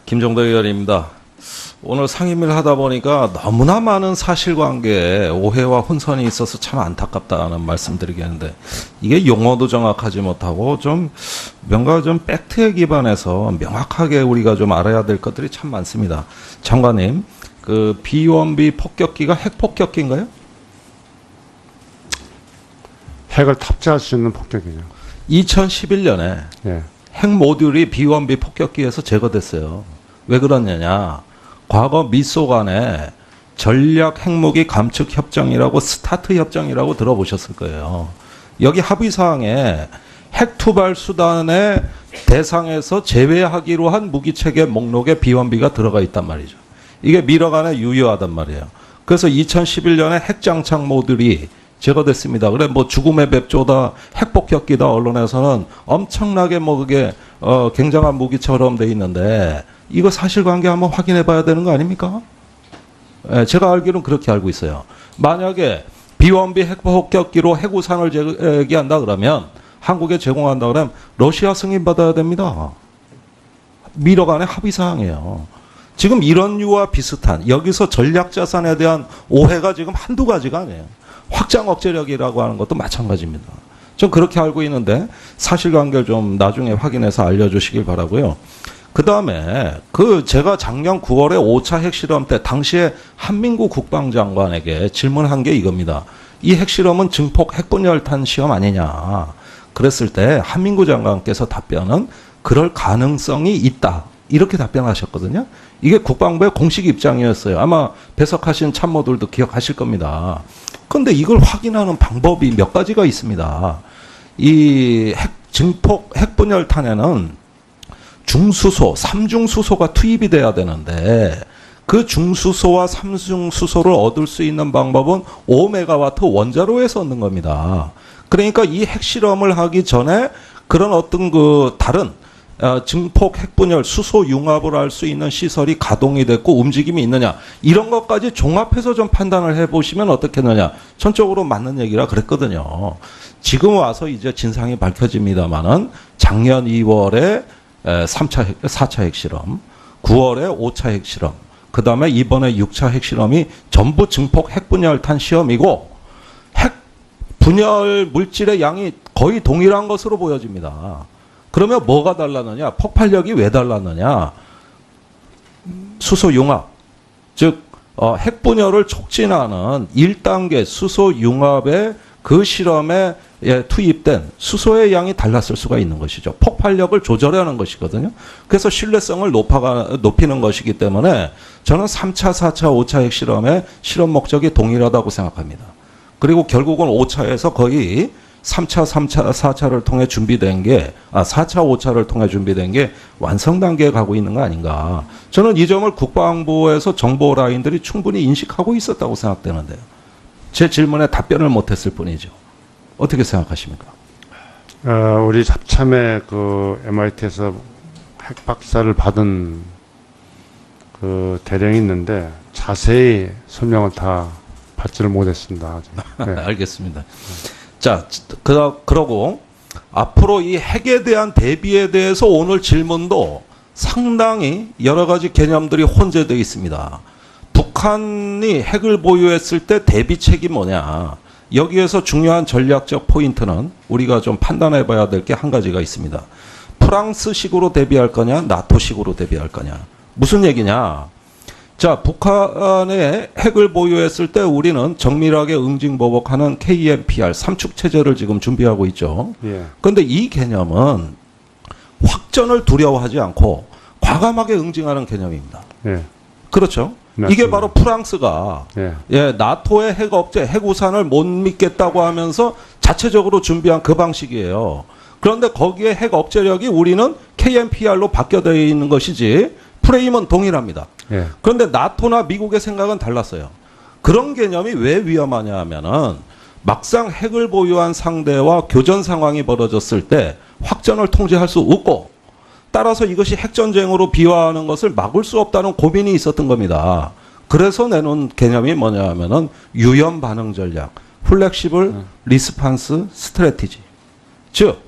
김종대 의원입니다. 오늘 상임위를 하다 보니까 너무나 많은 사실관계에 오해와 혼선이 있어서 참 안타깝다는 말씀드리겠는데, 이게 용어도 정확하지 못하고 좀 뭔가 좀 팩트에 기반해서 명확하게 우리가 좀 알아야 될 것들이 참 많습니다. 장관님, 그 B1B 폭격기가 핵폭격기인가요? 핵을 탑재할 수 있는 폭격이죠. 2011년에 예. 핵 모듈이 B1B 폭격기에서 제거됐어요. 왜 그러느냐? 과거 미소 간의 전략 핵무기 감축 협정이라고 스타트 협정이라고 들어보셨을 거예요. 여기 합의사항에 핵 투발 수단의 대상에서 제외하기로 한 무기체계 목록에 B1B가 들어가 있단 말이죠. 이게 미러 간에 유효하단 말이에요. 그래서 2011년에 핵 장착 모듈이 제거됐습니다. 그래 뭐 죽음의 맵조다, 핵폭격기다, 언론에서는 엄청나게 뭐 그게 굉장한 무기처럼 돼 있는데, 이거 사실관계 한번 확인해 봐야 되는 거 아닙니까? 예, 제가 알기로는 그렇게 알고 있어요. 만약에 B1B 핵폭격기로 핵우산을 제기한다 그러면, 한국에 제공한다 그러면 러시아 승인받아야 됩니다. 미러 간의 합의사항이에요. 지금 이런 류와 비슷한, 여기서 전략자산에 대한 오해가 지금 한두 가지가 아니에요. 확장 억제력이라고 하는 것도 마찬가지입니다. 좀 그렇게 알고 있는데 사실관계를 좀 나중에 확인해서 알려주시길 바라고요. 그 다음에 제가 작년 9월에 5차 핵실험 때 당시에 한민구 국방장관에게 질문한 게 이겁니다. 이 핵실험은 증폭 핵분열탄 시험 아니냐. 그랬을 때 한민구 장관께서 답변은 그럴 가능성이 있다. 이렇게 답변하셨거든요. 이게 국방부의 공식 입장이었어요. 아마 배석하신 참모들도 기억하실 겁니다. 그런데 이걸 확인하는 방법이 몇 가지가 있습니다. 이 증폭 핵분열탄에는 중수소, 삼중수소가 투입이 돼야 되는데, 그 중수소와 삼중수소를 얻을 수 있는 방법은 5메가와트 원자로에서 얻는 겁니다. 그러니까 이 핵실험을 하기 전에 그런 어떤 그 다른 증폭 핵분열 수소 융합을 할 수 있는 시설이 가동이 됐고 움직임이 있느냐, 이런 것까지 종합해서 좀 판단을 해보시면 어떻겠느냐. 전적으로 맞는 얘기라 그랬거든요. 지금 와서 이제 진상이 밝혀집니다만은 작년 2월에 4차 핵실험, 9월에 5차 핵실험, 그 다음에 이번에 6차 핵실험이 전부 증폭 핵분열탄 시험이고, 핵 분열 물질의 양이 거의 동일한 것으로 보여집니다. 그러면 뭐가 달랐느냐? 폭발력이 왜 달랐느냐? 수소 융합, 즉 핵분열을 촉진하는 1단계 수소 융합의 그 실험에 투입된 수소의 양이 달랐을 수가 있는 것이죠. 폭발력을 조절하는 것이거든요. 그래서 신뢰성을 높이는 것이기 때문에 저는 3차, 4차, 5차 핵실험의 실험 목적이 동일하다고 생각합니다. 그리고 결국은 5차에서 거의 3차, 4차를 통해 준비된 게, 4차, 5차를 통해 준비된 게 완성 단계에 가고 있는 거 아닌가. 저는 이 점을 국방부에서 정보 라인들이 충분히 인식하고 있었다고 생각되는데요. 제 질문에 답변을 못했을 뿐이죠. 어떻게 생각하십니까? 우리 잡참에 그 MIT에서 핵 박사를 받은 그 대령이 있는데 자세히 설명을 다 받지를 못했습니다. 네. 알겠습니다. 자, 그러고 앞으로 이 핵에 대한 대비에 대해서 오늘 질문도 상당히 여러 가지 개념들이 혼재되어 있습니다. 북한이 핵을 보유했을 때 대비책이 뭐냐. 여기에서 중요한 전략적 포인트는 우리가 좀 판단해 봐야 될 게 한 가지가 있습니다. 프랑스식으로 대비할 거냐, 나토식으로 대비할 거냐. 무슨 얘기냐. 자, 북한의 핵을 보유했을 때 우리는 정밀하게 응징보복하는 KMPR 3축 체제를 지금 준비하고 있죠. 그런데 이 개념은 확전을 두려워하지 않고 과감하게 응징하는 개념입니다. 그렇죠? 맞습니다. 이게 바로 프랑스가 나토의 핵 억제, 핵 우산을 못 믿겠다고 하면서 자체적으로 준비한 그 방식이에요. 그런데 거기에 핵 억제력이 우리는 KMPR로 바뀌어져 있는 것이지 프레임은 동일합니다. 그런데 나토나 미국의 생각은 달랐어요. 그런 개념이 왜 위험하냐 하면은 막상 핵을 보유한 상대와 교전 상황이 벌어졌을 때 확전을 통제할 수 없고, 따라서 이것이 핵전쟁으로 비화하는 것을 막을 수 없다는 고민이 있었던 겁니다. 그래서 내놓은 개념이 뭐냐 하면은 유연 반응 전략, 플렉시블 리스판스 스트래티지. 즉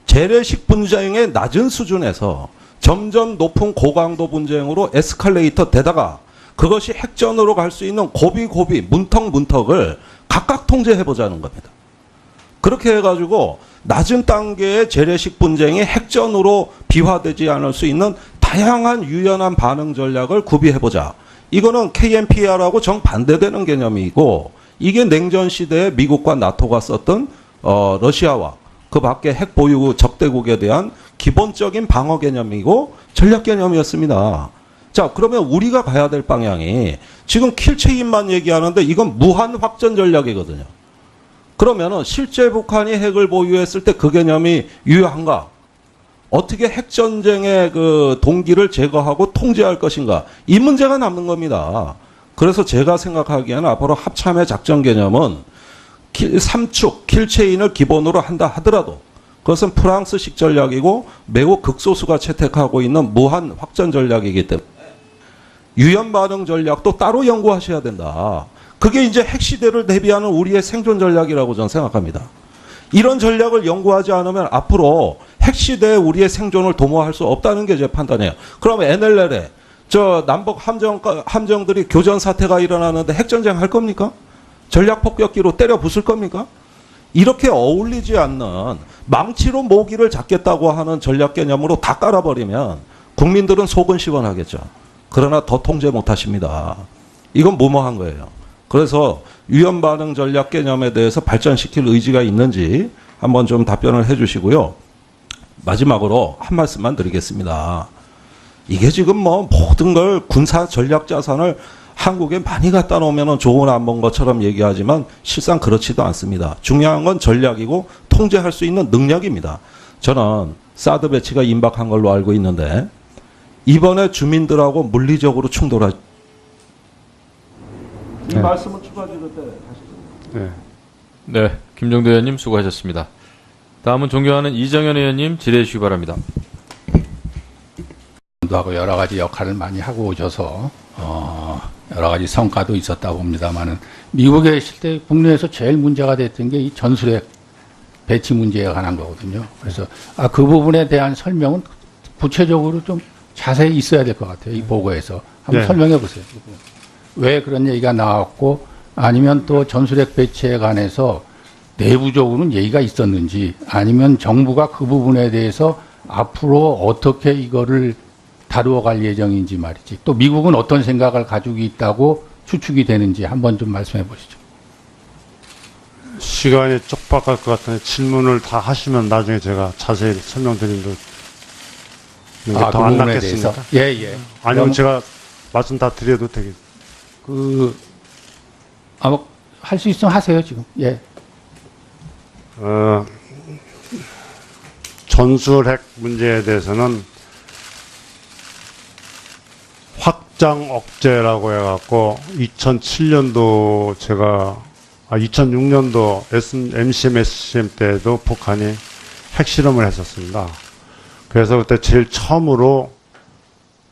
재래식 분쟁의 낮은 수준에서 점점 높은 고강도 분쟁으로 에스컬레이터 되다가 그것이 핵전으로 갈 수 있는 고비 문턱을 각각 통제해보자는 겁니다. 그렇게 해가지고 낮은 단계의 재래식 분쟁이 핵전으로 비화되지 않을 수 있는 다양한 유연한 반응 전략을 구비해보자. 이거는 KNPR하고 정반대되는 개념이고, 이게 냉전 시대에 미국과 나토가 썼던 러시아와 그 밖에 핵 보유 적대국에 대한 기본적인 방어 개념이고 전략 개념이었습니다. 자, 그러면 우리가 가야 될 방향이 지금 킬체인만 얘기하는데 이건 무한 확전 전략이거든요. 그러면은 실제 북한이 핵을 보유했을 때 그 개념이 유효한가? 어떻게 핵전쟁의 그 동기를 제거하고 통제할 것인가? 이 문제가 남는 겁니다. 그래서 제가 생각하기에는 앞으로 합참의 작전 개념은 3축, 킬체인을 기본으로 한다 하더라도 그것은 프랑스식 전략이고 매우 극소수가 채택하고 있는 무한 확전 전략이기 때문에 유연 반응 전략도 따로 연구하셔야 된다. 그게 이제 핵시대를 대비하는 우리의 생존 전략이라고 저는 생각합니다. 이런 전략을 연구하지 않으면 앞으로 핵시대에 우리의 생존을 도모할 수 없다는 게 제 판단이에요. 그러면 NLL에 저 남북 함정들이 교전 사태가 일어나는데 핵전쟁 할 겁니까? 전략 폭격기로 때려 부술 겁니까? 이렇게 어울리지 않는 망치로 모기를 잡겠다고 하는 전략 개념으로 다 깔아버리면 국민들은 속은 시원하겠죠. 그러나 더 통제 못하십니다. 이건 무모한 거예요. 그래서 유연 반응 전략 개념에 대해서 발전시킬 의지가 있는지 한번 좀 답변을 해주시고요. 마지막으로 한 말씀만 드리겠습니다. 이게 지금 뭐 모든 걸 군사 전략 자산을 한국에 많이 갖다 놓으면 좋은 안 본 것처럼 얘기하지만 실상 그렇지도 않습니다. 중요한 건 전략이고 통제할 수 있는 능력입니다. 저는 사드 배치가 임박한 걸로 알고 있는데 이번에 주민들하고 물리적으로 충돌하. 이 네. 말씀은 추가 질의 때 하시죠. 네. 네, 김정도 의원님 수고하셨습니다. 다음은 존경하는 이정현 의원님 질의해 주시기 바랍니다. 하고 여러 가지 역할을 많이 하고 오셔서 여러 가지 성과도 있었다고 봅니다만은 미국에 계실 때 국내에서 제일 문제가 됐던 게 이 전술핵 배치 문제에 관한 거거든요. 그래서 그 부분에 대한 설명은 구체적으로 좀 자세히 있어야 될 것 같아요. 이 보고에서 한번 네. 설명해 보세요. 왜 그런 얘기가 나왔고 아니면 또 전술핵 배치에 관해서 내부적으로는 얘기가 있었는지 아니면 정부가 그 부분에 대해서 앞으로 어떻게 이거를 다루어 갈 예정인지 말이지. 또 미국은 어떤 생각을 가지고 있다고 추측이 되는지 한번 좀 말씀해 보시죠. 시간이 촉박할 것 같은데 질문을 다 하시면 나중에 제가 자세히 설명드리는 그 게더 안 부분에 낫겠습니까? 대해서? 예, 예. 아니면 제가 말씀 다 드려도 되겠습니다. 할 수 있으면 하세요, 지금. 예. 전술핵 문제에 대해서는 확장 억제라고 해갖고 2007년도 2006년도 MCM, SCM 때도 북한이 핵실험을 했었습니다. 그래서 그때 제일 처음으로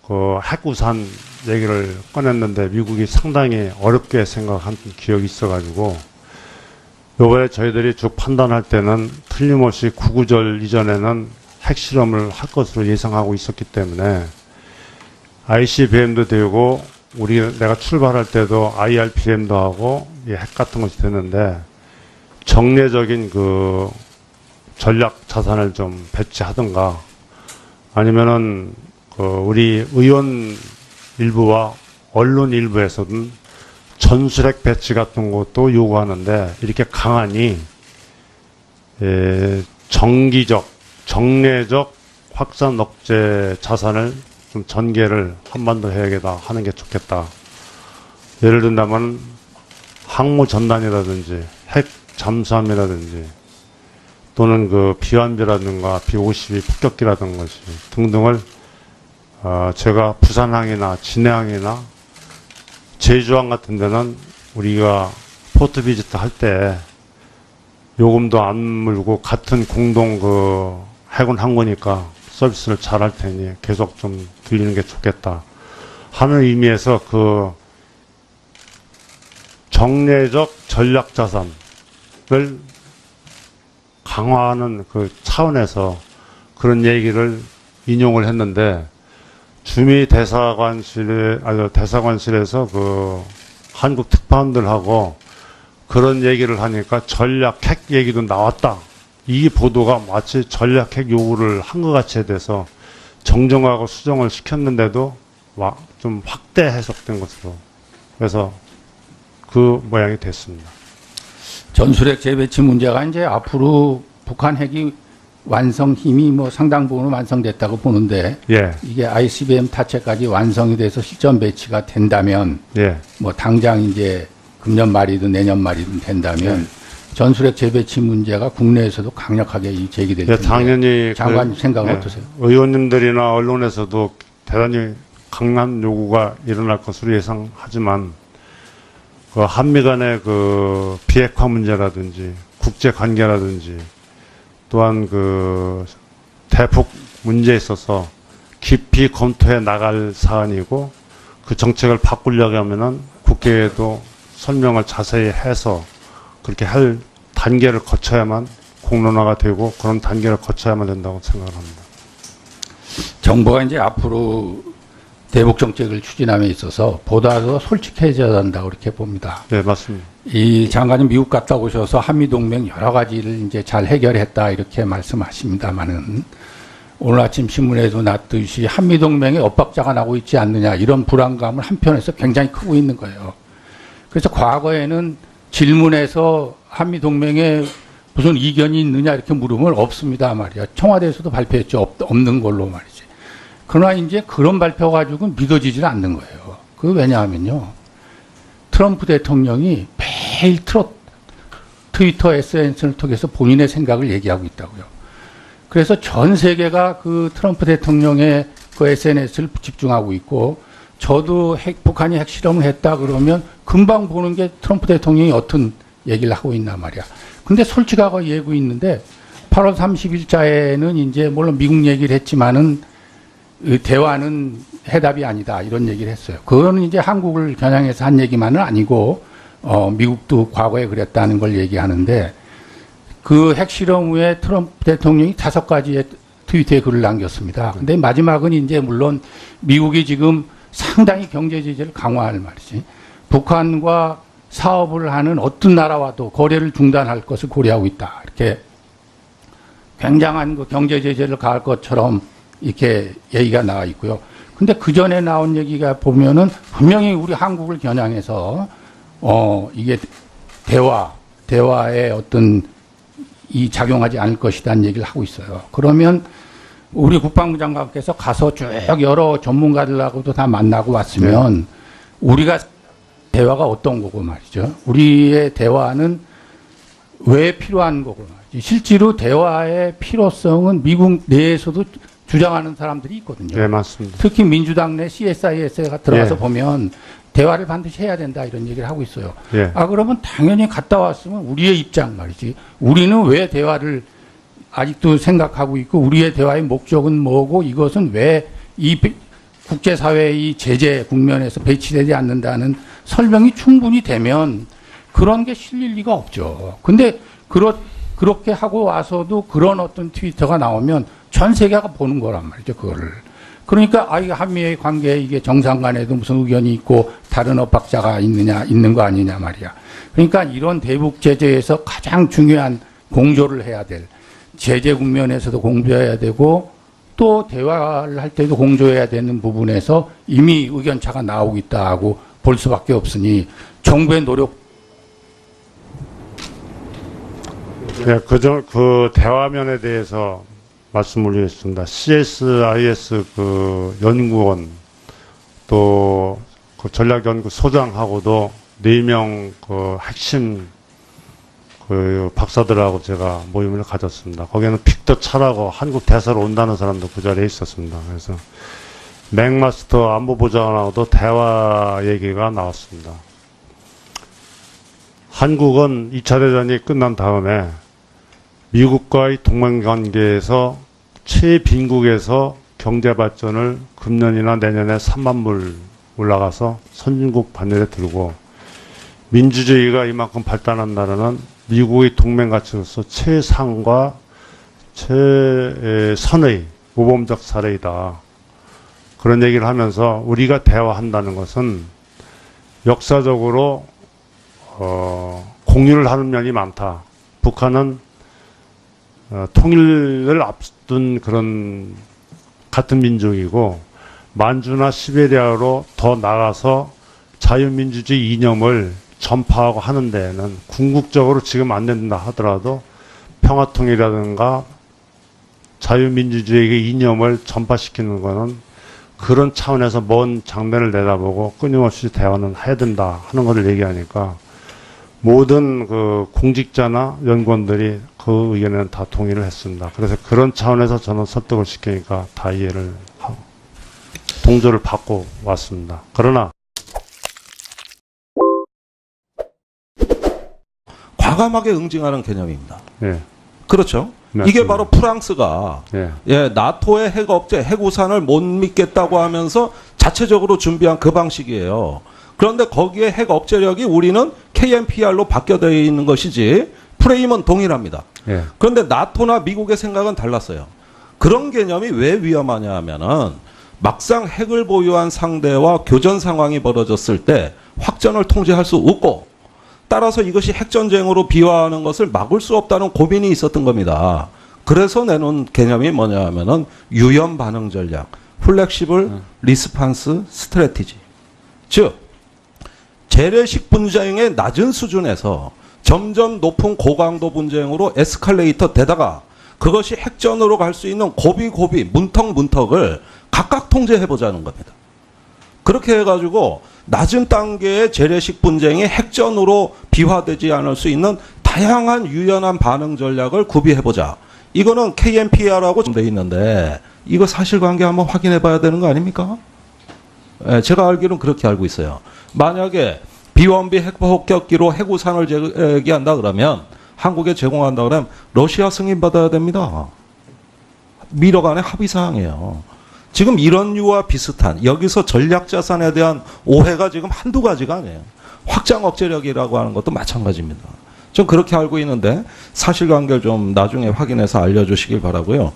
그 핵우산 얘기를 꺼냈는데 미국이 상당히 어렵게 생각한 기억이 있어가지고 요번에 저희들이 쭉 판단할 때는 틀림없이 구구절 이전에는 핵실험을 할 것으로 예상하고 있었기 때문에 ICBM도 되고 내가 출발할 때도 IRBM도 하고 핵 같은 것이 되는데 정례적인 그 전략 자산을 좀 배치하든가 아니면은 우리 의원 일부와 언론 일부에서는 전술핵 배치 같은 것도 요구하는데 이렇게 강하니 정기적, 정례적 확산 억제 자산을 좀 전개를 한반도 해야겠다 하는 게 좋겠다. 예를 든다면 항모 전단이라든지 핵 잠수함이라든지 또는 그 비완비라든가 B-52 폭격기라든가 것이 등등을 제가 부산항이나 진해항이나 제주항 같은 데는 우리가 포트 비지트 할 때 요금도 안 물고 같은 공동 그 해군 항모니까 서비스를 잘 할 테니 계속 좀 들리는 게 좋겠다 하는 의미에서 그 정례적 전략 자산을 강화하는 그 차원에서 그런 얘기를 인용을 했는데 주미 대사관실에서 그 한국 특파원들하고 그런 얘기를 하니까 전략 핵 얘기도 나왔다. 이 보도가 마치 전략 핵 요구를 한 것 같이 돼서 정정하고 수정을 시켰는데도 좀 확대 해석된 것으로 그래서 그 모양이 됐습니다. 전술핵 재배치 문제가 이제 앞으로 북한 핵이 완성 힘이 뭐 상당 부분 완성됐다고 보는데 예, 이게 ICBM 타체까지 완성이 돼서 실전 배치가 된다면 예, 뭐 당장 이제 금년 말이든 내년 말이든 된다면 전술핵 재배치 문제가 국내에서도 강력하게 제기될 예, 텐데 당연히 장관 생각은 예, 어떠세요? 의원님들이나 언론에서도 대단히 강한 요구가 일어날 것으로 예상하지만 그 한미 간의 그 비핵화 문제라든지 국제 관계라든지 또한 그 대북 문제에 있어서 깊이 검토해 나갈 사안이고 그 정책을 바꾸려고 하면은 국회에도 설명을 자세히 해서 그렇게 할 단계를 거쳐야만 공론화가 되고 그런 단계를 거쳐야만 된다고 생각을 합니다. 정부가 이제 앞으로 대북 정책을 추진함에 있어서 보다 더 솔직해져야 한다고 그렇게 봅니다. 네, 맞습니다. 이 장관님 미국 갔다 오셔서 한미동맹 여러 가지를 이제 잘 해결했다 이렇게 말씀하십니다만은 오늘 아침 신문에도 났듯이 한미동맹에 엇박자가 나고 있지 않느냐 이런 불안감을 한편에서 굉장히 크고 있는 거예요. 그래서 과거에는 질문에서 한미동맹에 무슨 이견이 있느냐 이렇게 물으면 없습니다 말이야. 청와대에서도 발표했죠. 없는 걸로 말이지. 그러나 이제 그런 발표 가지고는 믿어지질 않는 거예요. 그 왜냐하면요. 트럼프 대통령이 매일 트위터 SNS를 통해서 본인의 생각을 얘기하고 있다고요. 그래서 전 세계가 그 트럼프 대통령의 그 SNS를 집중하고 있고 저도 북한이 핵실험을 했다 그러면 금방 보는 게 트럼프 대통령이 어떤 얘기를 하고 있나 말이야. 근데 솔직하고 얘기하고 있는데 8월 30일자에는 이제 물론 미국 얘기를 했지만은 대화는 해답이 아니다 이런 얘기를 했어요. 그거는 이제 한국을 겨냥해서 한 얘기만은 아니고 미국도 과거에 그랬다는 걸 얘기하는데 그 핵실험 후에 트럼프 대통령이 5가지의 트위터에 글을 남겼습니다. 근데 마지막은 이제 물론 미국이 지금 상당히 경제 제재를 강화할 말이지. 북한과 사업을 하는 어떤 나라와도 거래를 중단할 것을 고려하고 있다. 이렇게 굉장한 그 경제 제재를 가할 것처럼 이렇게 얘기가 나와 있고요. 근데 그 전에 나온 얘기가 보면은 분명히 우리 한국을 겨냥해서 이게 대화의 어떤 이 작용하지 않을 것이라는 얘기를 하고 있어요. 그러면 우리 국방부 장관께서 가서 쭉 여러 전문가들하고도 다 만나고 왔으면 우리가 대화가 어떤 거고 말이죠. 우리의 대화는 왜 필요한 거고 말이죠. 실제로 대화의 필요성은 미국 내에서도 주장하는 사람들이 있거든요. 네, 맞습니다. 특히 민주당 내 CSIS가 들어가서 예. 보면 대화를 반드시 해야 된다 이런 얘기를 하고 있어요. 예. 그러면 당연히 갔다 왔으면 우리의 입장 말이지. 우리는 왜 대화를 아직도 생각하고 있고 우리의 대화의 목적은 뭐고 이것은 왜 이 국제사회의 제재 국면에서 배치되지 않는다는 설명이 충분히 되면 그런 게 실릴 리가 없죠. 근데 그렇게 하고 와서도 그런 어떤 트위터가 나오면 전 세계가 보는 거란 말이죠, 그거를. 그러니까, 이게 한미의 관계에 이게 정상 간에도 무슨 의견이 있고 다른 엇박자가 있는 거 아니냐 말이야. 그러니까 이런 대북 제재에서 가장 중요한 공조를 해야 될 제재 국면에서도 공조해야 되고 또 대화를 할 때도 공조해야 되는 부분에서 이미 의견차가 나오고 있다고 볼 수밖에 없으니 정부의 노력 네, 그 대화면에 대해서 말씀을 드리겠습니다. CSIS 그 연구원 또 그 전략연구 소장하고도 4명 그 핵심 그 박사들하고 제가 모임을 가졌습니다. 거기에는 빅터 차라고 한국 대사로 온다는 사람도 그 자리에 있었습니다. 그래서 맥마스터 안보보좌관하고도 대화 얘기가 나왔습니다. 한국은 2차 대전이 끝난 다음에 미국과의 동맹관계에서 최빈국에서 경제발전을 금년이나 내년에 3만 불 올라가서 선진국 반열에 들고 민주주의가 이만큼 발달한 나라는 미국의 동맹가치로서 최상과 최선의 모범적 사례이다. 그런 얘기를 하면서 우리가 대화한다는 것은 역사적으로 공유를 하는 면이 많다. 북한은 통일을 앞둔 그런 같은 민족이고 만주나 시베리아로 더 나가서 자유민주주의 이념을 전파하고 하는 데에는 궁극적으로 지금 안 된다 하더라도 평화통일이라든가 자유민주주의의 이념을 전파시키는 것은 그런 차원에서 먼 장면을 내다보고 끊임없이 대화는 해야 된다 하는 것을 얘기하니까 모든 그 공직자나 연구원들이 그 의견에는 다 동의를 했습니다. 그래서 그런 차원에서 저는 설득을 시키니까 다 이해를 하고 동조를 받고 왔습니다. 그러나 과감하게 응징하는 개념입니다. 예, 그렇죠. 맞습니다. 이게 바로 프랑스가 예, 나토의 핵 억제, 핵 우산을 못 믿겠다고 하면서 자체적으로 준비한 그 방식이에요. 그런데 거기에 핵 억제력이 우리는 KNPR로 바뀌어져 있는 것이지 프레임은 동일합니다. 예, 그런데 나토나 미국의 생각은 달랐어요. 그런 개념이 왜 위험하냐 하면은 막상 핵을 보유한 상대와 교전 상황이 벌어졌을 때 확전을 통제할 수 없고 따라서 이것이 핵전쟁으로 비화하는 것을 막을 수 없다는 고민이 있었던 겁니다. 그래서 내놓은 개념이 뭐냐 하면은 유연 반응 전략, 플렉시블 리스판스 스트래티지. 즉, 재래식 분쟁의 낮은 수준에서 점점 높은 고강도 분쟁으로 에스컬레이터 되다가 그것이 핵전으로 갈 수 있는 고비, 문턱을 각각 통제해보자는 겁니다. 그렇게 해가지고 낮은 단계의 재래식 분쟁이 핵전으로 비화되지 않을 수 있는 다양한 유연한 반응 전략을 구비해보자. 이거는 KNPR하고 돼 있는데 이거 사실관계 한번 확인해봐야 되는 거 아닙니까? 예, 제가 알기로는 그렇게 알고 있어요. 만약에 비원비 핵폭격기로 핵우산을 제기한다 그러면 한국에 제공한다 그러면 러시아 승인받아야 됩니다. 미러 간의 합의사항이에요. 지금 이런 류와 비슷한 여기서 전략자산에 대한 오해가 지금 한두 가지가 아니에요. 확장 억제력이라고 하는 것도 마찬가지입니다. 전 그렇게 알고 있는데 사실관계를 좀 나중에 확인해서 알려주시길 바라고요.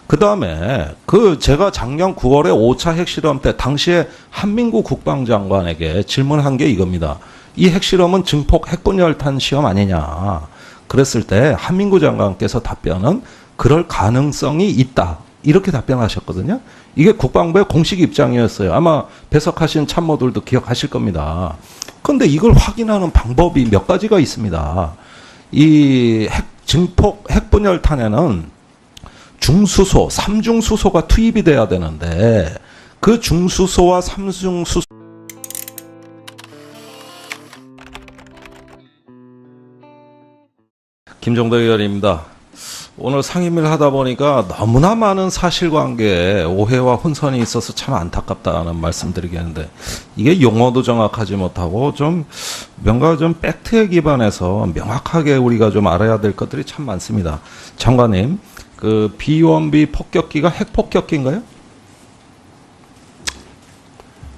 그 다음에 제가 작년 9월에 5차 핵실험 때 당시에 한민구 국방장관에게 질문한 게 이겁니다. 이 핵실험은 증폭 핵분열탄 시험 아니냐. 그랬을 때 한민구 장관께서 답변은 그럴 가능성이 있다. 이렇게 답변하셨거든요. 이게 국방부의 공식 입장이었어요. 아마 배석하신 참모들도 기억하실 겁니다. 그런데 이걸 확인하는 방법이 몇 가지가 있습니다. 이 증폭 핵분열탄에는 중수소, 삼중수소가 투입이 돼야 되는데 그 중수소와 삼중수소 김종대 의원입니다. 오늘 상임위를 하다 보니까 너무나 많은 사실관계에 오해와 혼선이 있어서 참 안타깝다는 말씀드리겠는데 이게 용어도 정확하지 못하고 뭔가 좀 팩트에 기반해서 명확하게 우리가 좀 알아야 될 것들이 참 많습니다. 장관님, 그 비원비 폭격기가 핵폭격기인가요?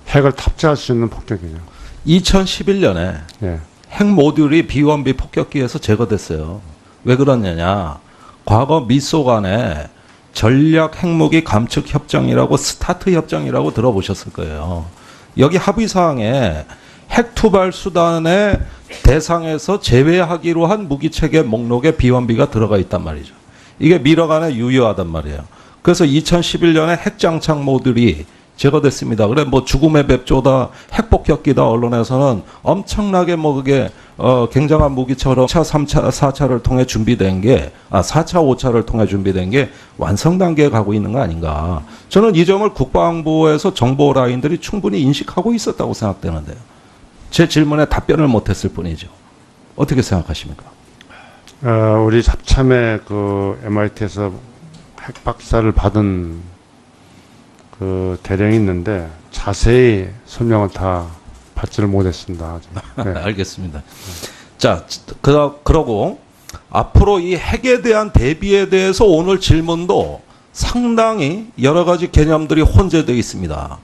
핵을 탑재할 수 있는 폭격이죠. 2011년에 예, 핵 모듈이 비원비 폭격기에서 제거됐어요. 왜 그러냐냐? 과거 미소 간의 전략 핵무기 감축 협정이라고 스타트 협정이라고 들어보셨을 거예요. 여기 합의사항에 핵 투발 수단의 대상에서 제외하기로 한 무기체계 목록에 비원비가 들어가 있단 말이죠. 이게 미러 간에 유효하단 말이에요. 그래서 2011년에 핵장착 모듈이 제거됐습니다. 그래 뭐 죽음의 맵조다 핵폭격기다 언론에서는 엄청나게 뭐 그게 굉장한 무기처럼 4차, 3차, 4차를 통해 준비된 게 4차, 5차를 통해 준비된 게 완성 단계에 가고 있는 거 아닌가. 저는 이 점을 국방부에서 정보 라인들이 충분히 인식하고 있었다고 생각되는데요. 제 질문에 답변을 못했을 뿐이죠. 어떻게 생각하십니까? 우리 잡참에 그 MIT에서 핵 박사를 받은 그 대령이 있는데 자세히 설명을 다 받지를 못했습니다. 네. 알겠습니다. 자, 그러고 앞으로 이 핵에 대한 대비에 대해서 오늘 질문도 상당히 여러 가지 개념들이 혼재되어 있습니다.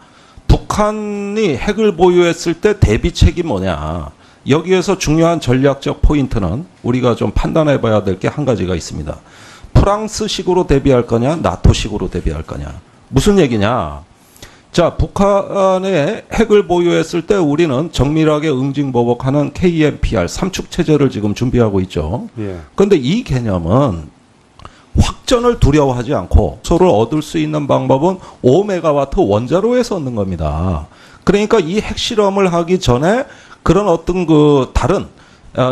북한이 핵을 보유했을 때 대비책이 뭐냐. 여기에서 중요한 전략적 포인트는 우리가 좀 판단해 봐야 될 게 한 가지가 있습니다. 프랑스식으로 대비할 거냐, 나토식으로 대비할 거냐. 무슨 얘기냐? 자, 북한의 핵을 보유했을 때 우리는 정밀하게 응징보복하는 KMPR 3축 체제를 지금 준비하고 있죠. 예. 그런데 이 개념은 확전을 두려워하지 않고 서로 얻을 수 있는 방법은 5메가와트 원자로에서 얻는 겁니다. 그러니까 이 핵실험을 하기 전에 그런 어떤 그 다른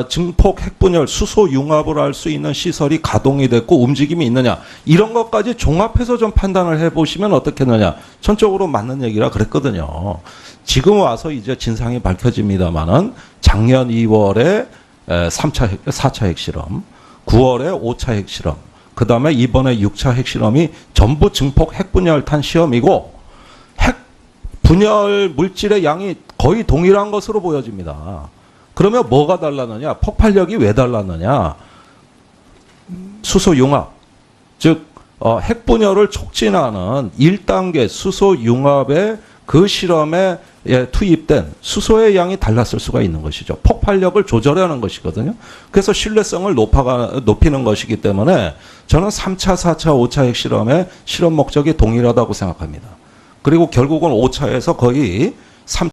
증폭 핵분열 수소 융합을 할 수 있는 시설이 가동이 됐고 움직임이 있느냐 이런 것까지 종합해서 좀 판단을 해보시면 어떻겠느냐. 전적으로 맞는 얘기라 그랬거든요. 지금 와서 이제 진상이 밝혀집니다만은 작년 2월에 4차 핵실험, 9월에 5차 핵실험, 그 다음에 이번에 6차 핵실험이 전부 증폭 핵분열탄 시험이고 핵 분열 물질의 양이 거의 동일한 것으로 보여집니다. 그러면 뭐가 달랐느냐? 폭발력이 왜 달랐느냐? 수소 융합, 즉 핵분열을 촉진하는 1단계 수소 융합의 그 실험에 투입된 수소의 양이 달랐을 수가 있는 것이죠. 폭발력을 조절하는 것이거든요. 그래서 신뢰성을 높이는 것이기 때문에 저는 3차, 4차, 5차 핵실험의 실험 목적이 동일하다고 생각합니다. 그리고 결국은 5차에서 거의 3